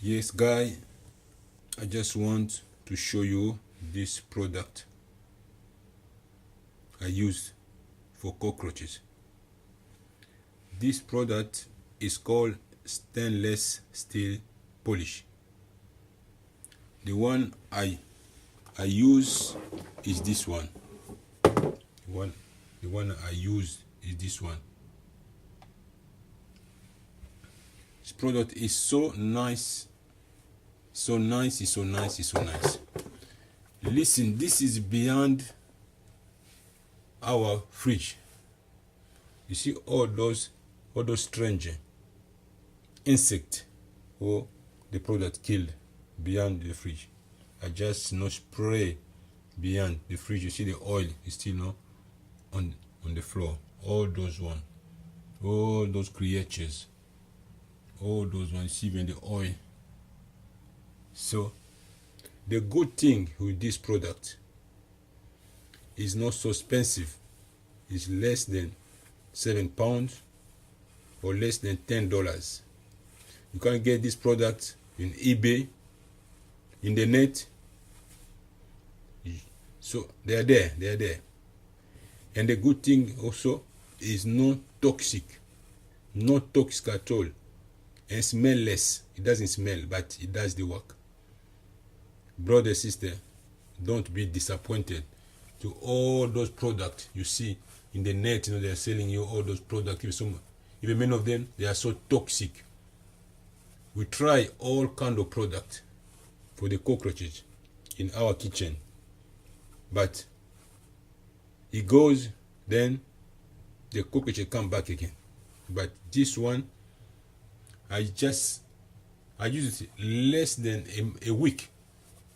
Yes, guy, I just want to show you this product I use for cockroaches. This product is called stainless steel polish. The one I use is this one. The one I use is this one. This product is so nice. So nice. Listen, this is beyond our fridge. You see all those strange insects who the product killed beyond the fridge. I just spray beyond the fridge. You see the oil is still on the floor. All those creatures, all those ones, see even the oil. So the good thing with this product is not so expensive. It's less than £7 or less than $10. You can get this product in eBay, in the net. So they are there. And the good thing also is not toxic at all, and smell less. It doesn't smell, but it does the work. Brother, sister, don't be disappointed to all those products you see in the net. They are selling you all those products. Even many of them, they are so toxic. We try all kind of products for the cockroaches in our kitchen, but it goes, then the cockroaches come back again. But this one, I use it less than a week.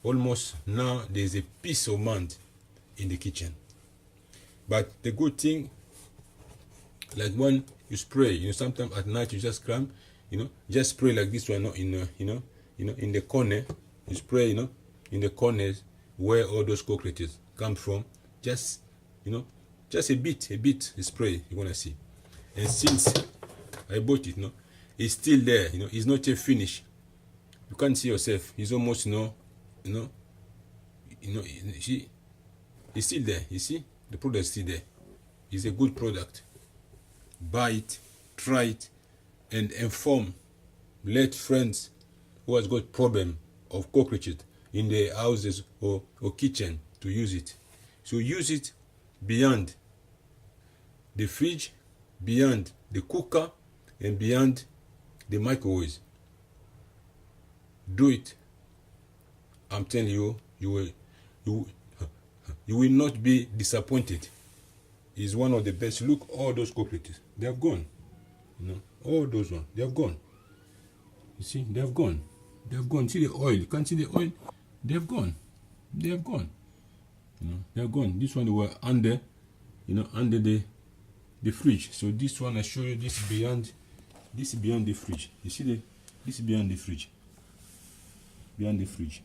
Almost now there's a peace of mind in the kitchen. But the good thing, like when you spray, sometimes at night you just climb, just spray like this one, in the corner. You spray, in the corners where all those cockroaches come from. Just a bit spray, you're gonna see. And since I bought it, it's still there. It's not yet finished. You can't see yourself. It's almost, see, it's still there. You see, the product is still there. It's a good product. Buy it, try it, and inform. Let friends who has got problem of cockroaches in their houses or kitchen to use it. So use it beyond the fridge, beyond the cooker, and beyond the microwave. Do it. I'm telling you, you will not be disappointed. It's one of the best. Look, all those cockroaches, they have gone. All those ones, they have gone. You see, they have gone. They have gone. See the oil? You can't see the oil? They have gone. They have gone. They have gone. This one they were under, under the fridge. So this one I show you, this beyond the fridge. You see this is beyond the fridge. Beyond the fridge.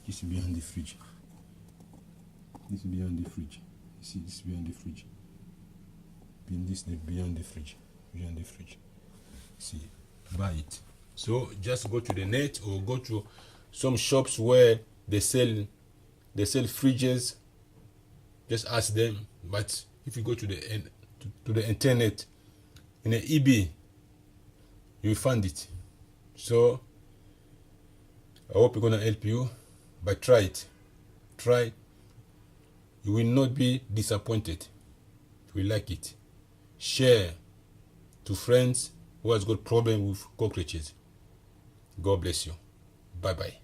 This is beyond the fridge. This is beyond the fridge. You see, this is beyond the fridge. This is beyond the fridge. Beyond the fridge. See, buy it. So just go to the net or go to some shops where they sell fridges. Just ask them. But if you go to the internet, in the eBay, you will find it. So I hope it's gonna help you. But try it. Try. You will not be disappointed. You will like it. Share to friends who has got problem with cockroaches. God bless you. Bye bye.